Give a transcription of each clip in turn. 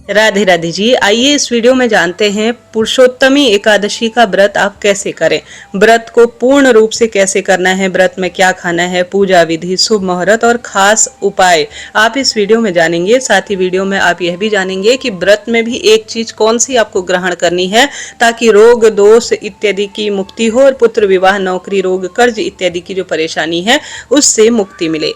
राधे राधे जी। आइए इस वीडियो में जानते हैं पुरुषोत्तमी एकादशी का व्रत आप कैसे करें, व्रत को पूर्ण रूप से कैसे करना है, व्रत में क्या खाना है, पूजा विधि, शुभ मुहूर्त और खास उपाय आप इस वीडियो में जानेंगे। साथ ही वीडियो में आप यह भी जानेंगे कि व्रत में भी एक चीज कौन सी आपको ग्रहण करनी है ताकि रोग दोष इत्यादि की मुक्ति हो और पुत्र विवाह, नौकरी, रोग, कर्ज इत्यादि की जो परेशानी है उससे मुक्ति मिले।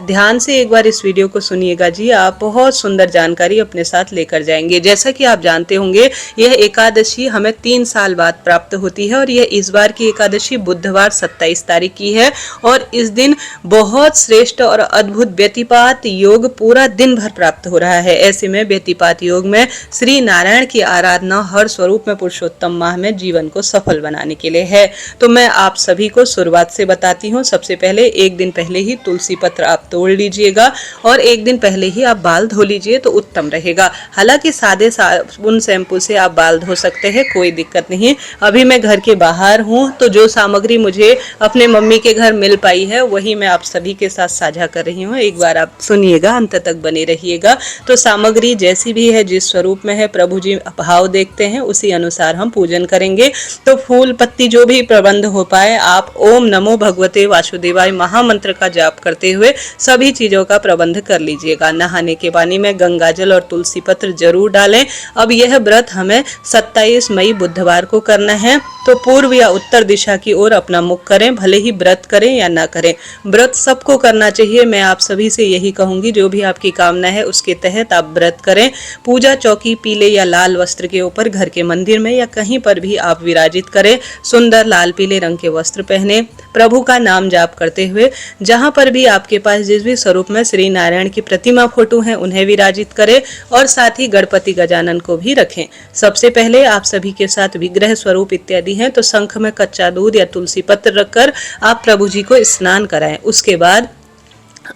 ध्यान से एक बार इस वीडियो को सुनिएगा जी, आप बहुत सुंदर जानकारी अपने साथ लेकर जाएंगे। जैसा कि आप जानते होंगे यह एकादशी हमें 3 साल बाद प्राप्त होती है और यह इस बार की एकादशी बुधवार 27 तारीख की है और इस दिन बहुत श्रेष्ठ और अद्भुत व्यतिपात योग पूरा दिन भर प्राप्त हो रहा है। ऐसे में व्यतिपात योग में श्री नारायण की आराधना हर स्वरूप में पुरुषोत्तम माह में जीवन को सफल बनाने के लिए है। तो मैं आप सभी को शुरुआत से बताती हूँ। सबसे पहले एक दिन पहले ही तुलसी पत्र आप तोड़ लीजिएगा और एक दिन पहले ही आप बाल धो लीजिए तो उत्तम रहेगा। हालांकि सादे साबुन शैम्पू से आप बाल धो सकते हैं, कोई दिक्कत नहीं। अभी मैं घर के बाहर हूँ तो जो सामग्री मुझे अपने मम्मी के घर मिल पाई है वही मैं आप सभी के साथ साझा कर रही हूँ। एक बार आप सुनिएगा, अंत तक बने रहिएगा। तो सामग्री जैसी भी है, जिस स्वरूप में है, प्रभु जी भाव देखते हैं उसी अनुसार हम पूजन करेंगे। तो फूल पत्ती जो भी प्रबंध हो पाए आप ओम नमो भगवते वासुदेवाय महामंत्र का जाप करते हुए सभी चीजों का प्रबंध कर लीजिएगा। नहाने के पानी में गंगा जल और तुलसी पत्र जरूर डालें। अब यह व्रत हमें 27 मई बुधवार को करना है। तो पूर्व या उत्तर दिशा की ओर अपना मुख करें, भले ही व्रत करें या ना करें। व्रत सबको करना चाहिए। मैं आप सभी से यही कहूंगी, जो भी आपकी कामना है उसके तहत आप व्रत करें। पूजा चौकी पीले या लाल वस्त्र के ऊपर घर के मंदिर में या कहीं पर भी आप विराजित करें। सुंदर लाल पीले रंग के वस्त्र पहने, प्रभु का नाम जाप करते हुए जहां पर भी आपके पास जिस भी स्वरूप में श्री नारायण की प्रतिमा फोटो है उन्हें विराजित करें और साथ ही गणपति गजानन को भी रखें। सबसे पहले आप सभी के साथ विग्रह स्वरूप इत्यादि हैं तो शंख में कच्चा दूध या तुलसी पत्र रखकर आप प्रभु जी को स्नान कराएं। उसके बाद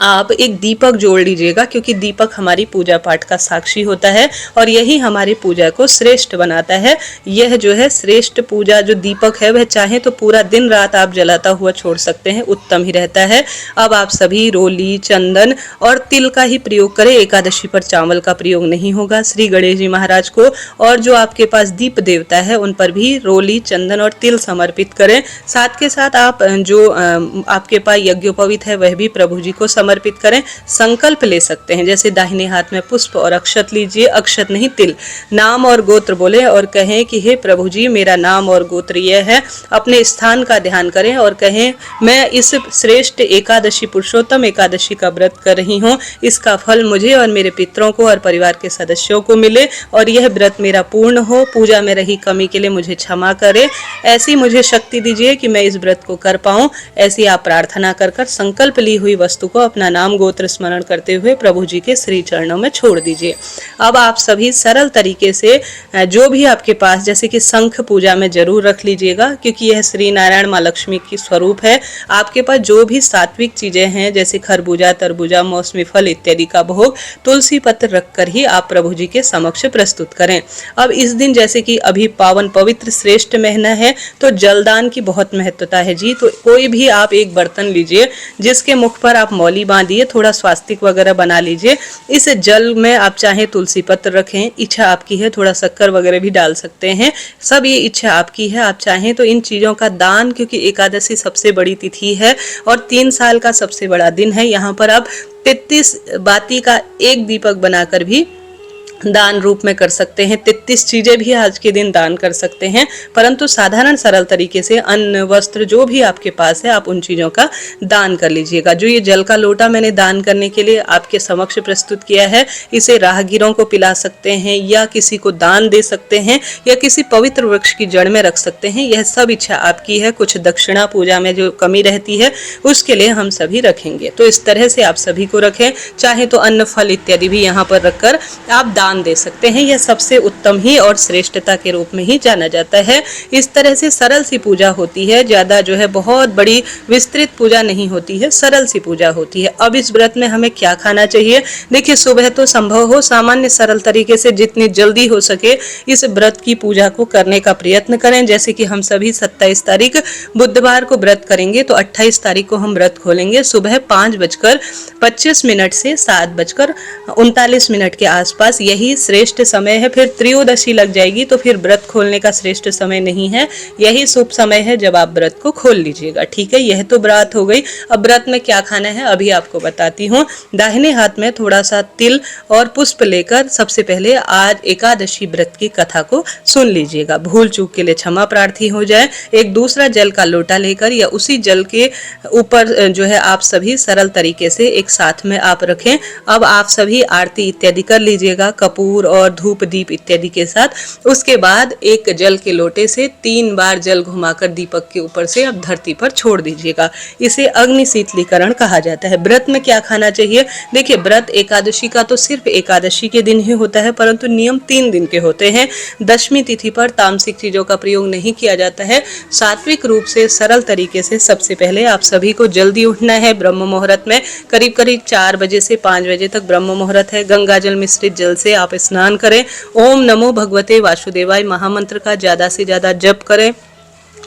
आप एक दीपक जोड़ लीजिएगा, क्योंकि दीपक हमारी पूजा पाठ का साक्षी होता है और यही हमारी पूजा को श्रेष्ठ बनाता है। यह जो है श्रेष्ठ पूजा जो दीपक है वह चाहे तो पूरा दिन रात आप जलाता हुआ छोड़ सकते हैं, उत्तम ही रहता है। अब आप सभी रोली, चंदन और तिल का ही प्रयोग करें। एकादशी पर चावल का प्रयोग नहीं होगा। श्री गणेश जी महाराज को और जो आपके पास दीप देवता है उन पर भी रोली, चंदन और तिल समर्पित करें। साथ के साथ आप जो आपके पास यज्ञोपवीत है वह भी प्रभु जी को समर्पित करें। संकल्प ले सकते हैं, जैसे दाहिने हाथ में पुष्प और अक्षत लीजिए, अक्षत नहीं तिल, नाम और गोत्र बोले और कहें कि हे प्रभु जी मेरा नाम और गोत्र यह है। अपने स्थान का ध्यान करें और कहें मैं इस श्रेष्ठ एकादशी पुरुषोत्तम एकादशी का व्रत कर रही हूँ, इसका फल मुझे और मेरे पितरों को और परिवार के सदस्यों को मिले और यह व्रत मेरा पूर्ण हो। पूजा में रही कमी के लिए मुझे क्षमा करे, ऐसी मुझे शक्ति दीजिए कि मैं इस व्रत को कर पाऊं। ऐसी आप प्रार्थना कर संकल्प ली हुई वस्तु को अपना नाम गोत्र स्मरण करते हुए प्रभु जी के श्री चरणों में छोड़ दीजिए। अब आप सभी सरल तरीके से जो भी आपके पास, जैसे कि शंख पूजा में जरूर रख लीजिएगा क्योंकि यह श्री नारायण माँ लक्ष्मी की स्वरूप है। आपके पास जो भी सात्विक चीजें हैं जैसे खरबूजा, तरबूजा, मौसमी फल इत्यादि का भोग तुलसी पत्र रखकर ही आप प्रभु जी के समक्ष प्रस्तुत करें। अब इस दिन जैसे कि अभी पावन पवित्र श्रेष्ठ महीना है तो जलदान की बहुत महत्वता है जी। तो कोई भी आप एक बर्तन लीजिए जिसके मुख पर आप मौली बांधिए, थोड़ा स्वास्तिक वगैरह बना लीजिए। इस जल में आप चाहे तुलसी पत्र रखें, इच्छा आपकी है, थोड़ा शक्कर वगैरह भी डाल सकते हैं, सब ये इच्छा आपकी है। आप चाहें तो इन चीजों का दान, क्योंकि एकादशी सबसे बड़ी तिथि है और 3 साल का सबसे बड़ा दिन है, यहाँ पर आप 33 बाती का एक दीपक बनाकर भी दान रूप में कर सकते हैं। 33 चीजें भी आज के दिन दान कर सकते हैं, परंतु साधारण सरल तरीके से अन्न, वस्त्र जो भी आपके पास है आप उन चीजों का दान कर लीजिएगा। जो ये जल का लोटा मैंने दान करने के लिए आपके समक्ष प्रस्तुत किया है, इसे राहगीरों को पिला सकते हैं या किसी को दान दे सकते हैं या किसी पवित्र वृक्ष की जड़ में रख सकते हैं। यह सब इच्छा आपकी है। कुछ दक्षिणा पूजा में जो कमी रहती है उसके लिए हम सभी रखेंगे। तो इस तरह से आप सभी को रखें। चाहे तो अन्न, फल इत्यादि भी यहाँ पर रखकर आप दान दे सकते हैं। यह सबसे उत्तम ही और श्रेष्ठता के रूप में ही जाना जाता है। इस तरह से सरल सी पूजा होती है, ज्यादा जो है बहुत बड़ी विस्तृत पूजा नहीं होती है, सरल सी पूजा होती है। अब इस व्रत में हमें क्या खाना चाहिए? देखिए, सुबह तो संभव हो सामान्य सरल तरीके से जितनी जल्दी हो सके इस व्रत की पूजा को करने का प्रयत्न करें। जैसे कि हम सभी 27 तारीख बुधवार को व्रत करेंगे तो 28 तारीख को हम व्रत खोलेंगे सुबह 5:25 से 7:39 के आसपास। यही श्रेष्ठ समय है। फिर त्रयोदशी लग जाएगी तो फिर व्रत खोलने का श्रेष्ठ समय नहीं है, यही शुभ समय है जब आप व्रत को खोल लीजिएगा। ठीक है, यह तो व्रत हो गई। अब व्रत में क्या खाना है अभी आपको बताती हूँ। दाहिने हाथ में थोड़ा सा तिल और पुष्प लेकर सबसे पहले आज एकादशी व्रत की कथा को सुन लीजिएगा। भूल चूक के लिए क्षमा प्रार्थी हो जाए। एक दूसरा जल का लोटा लेकर या उसी जल के ऊपर जो है आप सभी सरल तरीके से एक साथ में आप रखें। अब आप सभी आरती इत्यादि कर लीजिएगा कपूर और धूप दीप इत्यादि के साथ। उसके बाद एक जल के लोटे से 3 बार जल घुमाकर दीपक के ऊपर से आप धरती पर छोड़ दीजिएगा। इसे अग्नि शीतलीकरण कहा जाता है। व्रत में क्या खाना चाहिए? देखिए, व्रत एकादशी का तो सिर्फ एकादशी के दिन ही होता है, परंतु नियम 3 दिन के होते हैं। दशमी तिथि पर तामसिक चीजों का प्रयोग नहीं किया जाता है। सात्विक रूप से सरल तरीके से सबसे पहले आप सभी को जल्दी उठना है। ब्रह्म मुहूर्त में करीब 4 बजे से 5 बजे तक ब्रह्म मुहूर्त है। गंगा जल मिश्रित जल से आप स्नान करें। ओम नमो भगवते वासुदेवाय महामंत्र का ज्यादा से ज्यादा जप करें।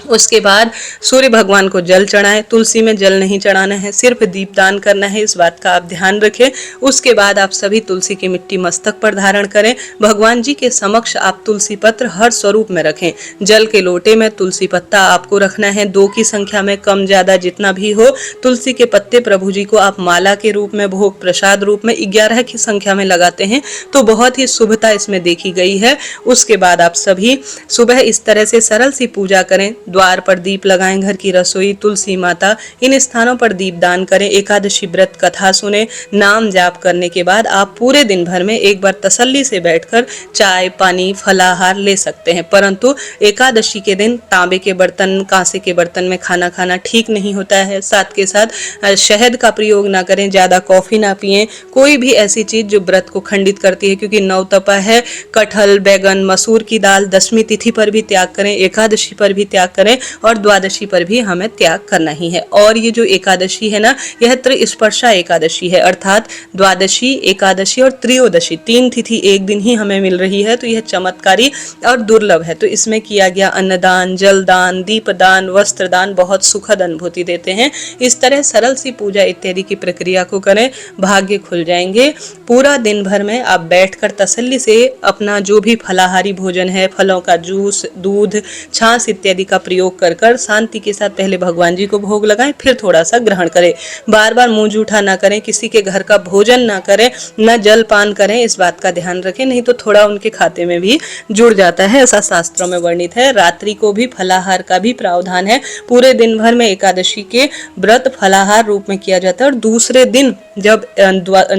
उसके बाद सूर्य भगवान को जल चढ़ाएं। तुलसी में जल नहीं चढ़ाना है, सिर्फ दीपदान करना है, इस बात का आप ध्यान रखें। उसके बाद आप सभी तुलसी की मिट्टी मस्तक पर धारण करें। भगवान जी के समक्ष आप तुलसी पत्र हर स्वरूप में रखें। जल के लोटे में तुलसी पत्ता आपको रखना है, 2 की संख्या में, कम ज्यादा जितना भी हो। तुलसी के पत्ते प्रभु जी को आप माला के रूप में, भोग प्रसाद रूप में 11 की संख्या में लगाते हैं तो बहुत ही शुभता इसमें देखी गई है। उसके बाद आप सभी सुबह इस तरह से सरल सी पूजा करें। द्वार पर दीप लगाएं, घर की रसोई, तुलसी माता, इन स्थानों पर दीप दान करें। एकादशी व्रत कथा सुने। नाम जाप करने के बाद आप पूरे दिन भर में एक बार तसल्ली से बैठकर चाय पानी फलाहार ले सकते हैं, परंतु एकादशी के दिन तांबे के बर्तन, कांसे के बर्तन में खाना खाना ठीक नहीं होता है। साथ के साथ शहद का प्रयोग ना करें, ज्यादा कॉफी ना पिएं, कोई भी ऐसी चीज जो व्रत को खंडित करती है, क्योंकि नवतपा है। कटहल, बैगन, मसूर की दाल दशमी तिथि पर भी त्याग करें, एकादशी पर भी त्याग करें और द्वादशी पर भी हमें त्याग करना ही है। और ये जो एकादशी है ना, यह त्रिस्पर्शा एकादशी है, अर्थात द्वादशी, एकादशी और त्रयोदशी 3 तिथि एक दिन ही हमें मिल रही है, तो यह चमत्कारी और दुर्लभ है। तो इसमें किया गया अन्नदान, जलदान, दीपदान, वस्त्रदान बहुत सुखद अनुभूति देते हैं। इस तरह सरल सी पूजा इत्यादि की प्रक्रिया को करें, भाग्य खुल जाएंगे। पूरा दिन भर में आप बैठकर तसल्ली से अपना जो भी फलाहारी भोजन है, फलों का जूस, दूध, छाछ इत्यादि का प्रयोग कर कर शांति के साथ पहले भगवान जी को भोग लगाएं, फिर थोड़ा सा ग्रहण करें। बार बार मुंह जूठा ना करें, किसी के घर का भोजन ना करें, न जल पान करें, इस बात का ध्यान रखें, नहीं तो थोड़ा उनके खाते में भी जुड़ जाता है, ऐसा शास्त्रों में वर्णित है। रात्रि को भी फलाहार का भी प्रावधान है। पूरे दिन भर में एकादशी के व्रत फलाहार रूप में किया जाता है और दूसरे दिन जब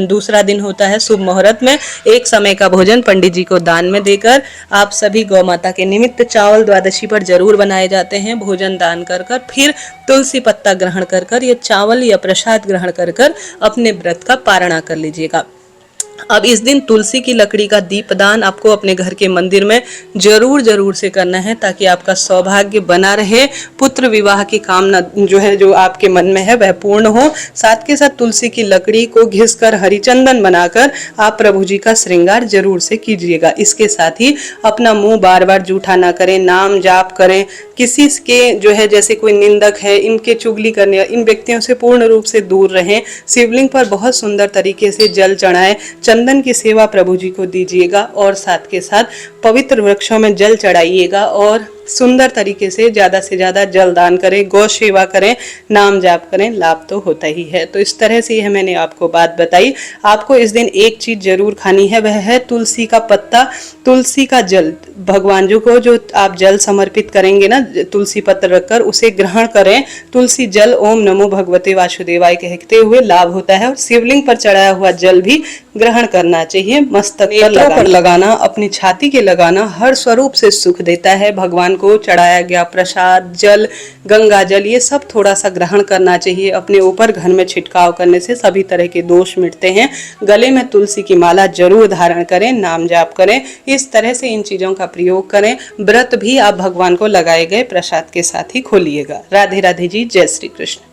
दूसरा दिन होता है शुभ मुहूर्त में, एक समय का भोजन पंडित जी को दान में देकर आप सभी गौ माता के निमित्त चावल द्वादशी पर जरूर बनाए जाते हैं। भोजन दान कर कर फिर तुलसी पत्ता ग्रहण कर कर या चावल या प्रसाद ग्रहण कर कर अपने व्रत का पारणा कर लीजिएगा। अब इस दिन तुलसी की लकड़ी का दीपदान आपको अपने घर के मंदिर में जरूर से करना है, ताकि आपका सौभाग्य बना रहे, पुत्र विवाह की कामना जो है, जो आपके मन में है, वह पूर्ण हो। साथ के साथ तुलसी की लकड़ी को घिसकर हरिचंदन बनाकर आप प्रभु जी का श्रृंगार जरूर से कीजिएगा। इसके साथ ही अपना मुंह बार बार जूठा ना करें, नाम जाप करें। किसी के जो है जैसे कोई निंदक है, इनके चुगली करने, इन व्यक्तियों से पूर्ण रूप से दूर रहें। शिवलिंग पर बहुत सुंदर तरीके से जल चढ़ाएं, चंदन की सेवा प्रभु जी को दीजिएगा और साथ के साथ पवित्र वृक्षों में जल चढ़ाइएगा और सुंदर तरीके से ज्यादा जल दान करें, गौ सेवा करें, नाम जाप करें, लाभ तो होता ही है। तो इस तरह से यह मैंने आपको बात बताई। आपको इस दिन एक चीज जरूर खानी है, वह है तुलसी का पत्ता, तुलसी का जल। भगवान जी को जो आप जल समर्पित करेंगे ना, तुलसी पत्र रखकर उसे ग्रहण करें। तुलसी जल ओम नमो भगवते वासुदेवाय कहते हुए लाभ होता है और शिवलिंग पर चढ़ाया हुआ जल भी ग्रहण करना चाहिए। मस्तक पर लगाना, अपनी छाती के लगाना हर स्वरूप से सुख देता है। भगवान को चढ़ाया गया प्रसाद, जल, गंगा जल, ये सब थोड़ा सा ग्रहण करना चाहिए। अपने ऊपर घर में छिड़काव करने से सभी तरह के दोष मिटते हैं। गले में तुलसी की माला जरूर धारण करें, नाम जाप करें। इस तरह से इन चीजों का प्रयोग करें। व्रत भी आप भगवान को लगाए गए प्रसाद के साथ ही खोलिएगा। राधे राधे जी, जय श्री कृष्ण।